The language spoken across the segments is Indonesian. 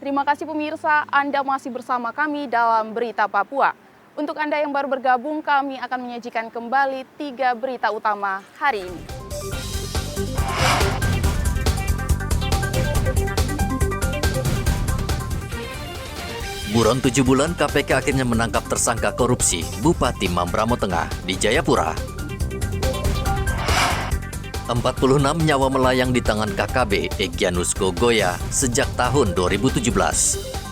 Terima kasih pemirsa, Anda masih bersama kami dalam Berita Papua. Untuk Anda yang baru bergabung, kami akan menyajikan kembali 3 berita utama hari ini. Buron 7 bulan, KPK akhirnya menangkap tersangka korupsi Bupati Mambramo Tengah di Jayapura. 46 nyawa melayang di tangan KKB Egyanus Gogoya sejak tahun 2017.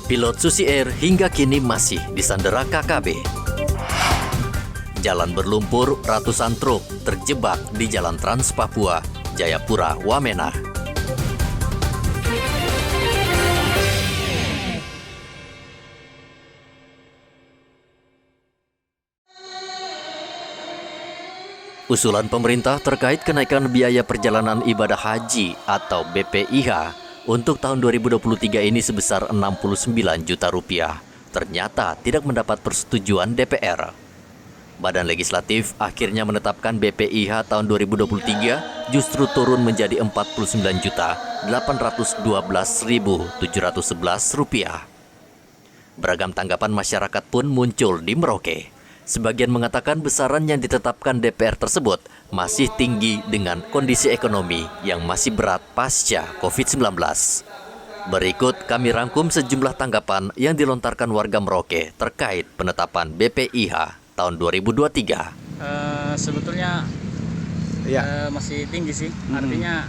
Pilot Susi Air hingga kini masih disandera KKB. Jalan berlumpur, ratusan truk terjebak di Jalan Trans Papua, Jayapura, Wamena. Usulan pemerintah terkait kenaikan biaya perjalanan ibadah haji atau BPIH untuk tahun 2023 ini sebesar 69 juta rupiah ternyata tidak mendapat persetujuan DPR. Badan Legislatif akhirnya menetapkan BPIH tahun 2023 justru turun menjadi 49.812.711 rupiah. Beragam tanggapan masyarakat pun muncul di Merauke. Sebagian mengatakan besaran yang ditetapkan DPR tersebut masih tinggi dengan kondisi ekonomi yang masih berat pasca COVID-19. Berikut kami rangkum sejumlah tanggapan yang dilontarkan warga Merauke terkait penetapan BPIH tahun 2023. Sebetulnya masih tinggi sih, artinya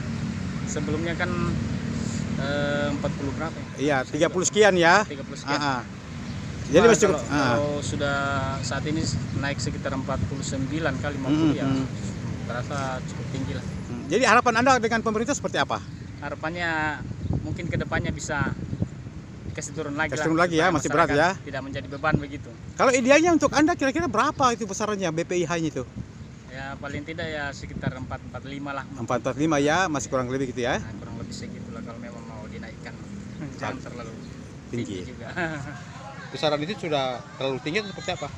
sebelumnya kan 40 berapa ya? Iya, 30 sekian ya. 30 sekian. Jadi masih kalau sudah saat ini naik sekitar 49 kali 50 ya, terasa cukup tinggi lah. Jadi harapan Anda dengan pemerintah seperti apa? Harapannya mungkin kedepannya bisa dikasih turun lagi. Turun lagi ya, masih berat ya. Tidak menjadi beban begitu. Kalau idealnya untuk Anda kira-kira berapa itu besarannya BPIH-nya itu? Ya paling tidak ya sekitar 445 lah. 445 ya, masih kurang lebih gitu ya? Nah, kurang lebih segitulah kalau memang mau dinaikkan. Jangan terlalu tinggi juga. Besaran itu sudah terlalu tinggi atau seperti apa?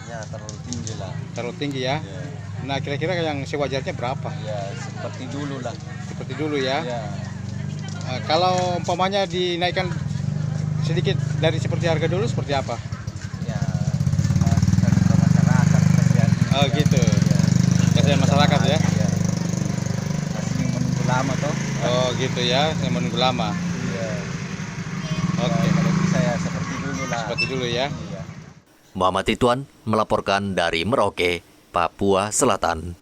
Ya terlalu tinggi lah. Terlalu tinggi ya? Ya, Nah kira-kira yang sewajarnya berapa? ya seperti dulu lah. Seperti dulu ya? Ya, Kalau umpamanya dinaikkan sedikit dari seperti harga dulu seperti apa? ya masukkan ke masyarakat kasihan. Oh gitu. Ya, Kasihan masyarakat ya? ya. Masih menunggu lama toh. Oh gitu ya, yang menunggu lama. Iya. Oke, Ya, kalau bisa ya seperti dulu lah. seperti dulu ya. Iya. Muhammad Ridwan melaporkan dari Merauke, Papua Selatan.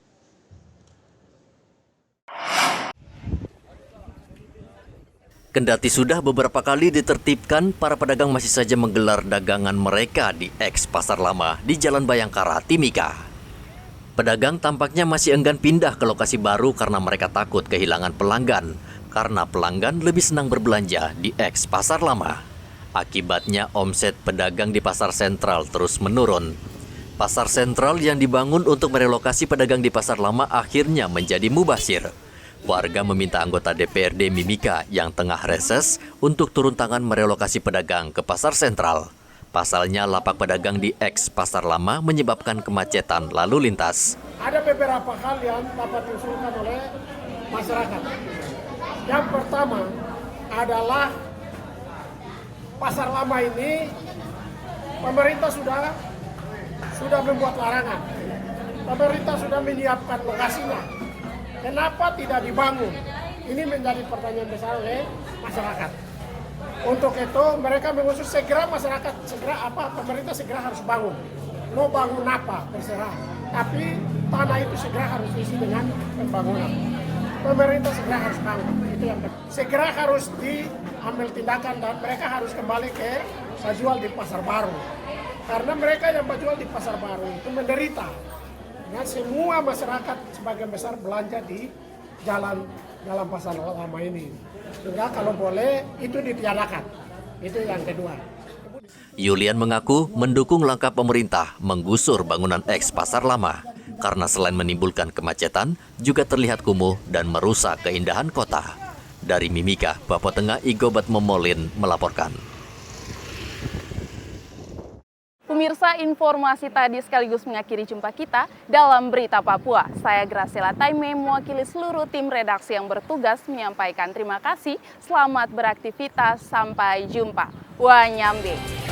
Kendati sudah beberapa kali ditertibkan, para pedagang masih saja menggelar dagangan mereka di eks Pasar Lama di Jalan Bayangkara, Timika. Pedagang tampaknya masih enggan pindah ke lokasi baru karena mereka takut kehilangan pelanggan, karena pelanggan lebih senang berbelanja di eks Pasar Lama. Akibatnya omset pedagang di Pasar Sentral terus menurun. Pasar Sentral yang dibangun untuk merelokasi pedagang di Pasar Lama akhirnya menjadi mubazir. Warga meminta anggota DPRD Mimika yang tengah reses untuk turun tangan merelokasi pedagang ke Pasar Sentral. Pasalnya lapak pedagang di eks Pasar Lama menyebabkan kemacetan lalu lintas. Ada beberapa hal yang dapat diusulkan oleh masyarakat. Yang pertama adalah Pasar Lama ini pemerintah sudah membuat larangan. Pemerintah sudah menyiapkan lokasinya. Kenapa tidak dibangun? Ini menjadi pertanyaan besar oleh masyarakat. Untuk itu mereka mengusul segera pemerintah segera harus bangun. Mau bangun apa terserah. Tapi tanah itu segera harus diisi dengan pembangunan. Pemerintah segera harus bangun. Itu yang segera harus diambil tindakan dan mereka harus kembali ke jual di Pasar Baru. Karena mereka yang menjual di Pasar Baru itu menderita. Dan semua masyarakat sebagian besar belanja di jalan Pasar Lama ini. Sehingga kalau boleh itu ditiadakan. Itu yang kedua. Yulian mengaku mendukung langkah pemerintah menggusur bangunan eks Pasar Lama karena selain menimbulkan kemacetan juga terlihat kumuh dan merusak keindahan kota. Dari Mimika, Papua Tengah, Igobat Momolin melaporkan. Pemirsa, informasi tadi sekaligus mengakhiri jumpa kita dalam Berita Papua. Saya Graciela Taime mewakili seluruh tim redaksi yang bertugas menyampaikan terima kasih. Selamat beraktivitas, sampai jumpa. Wanyambe.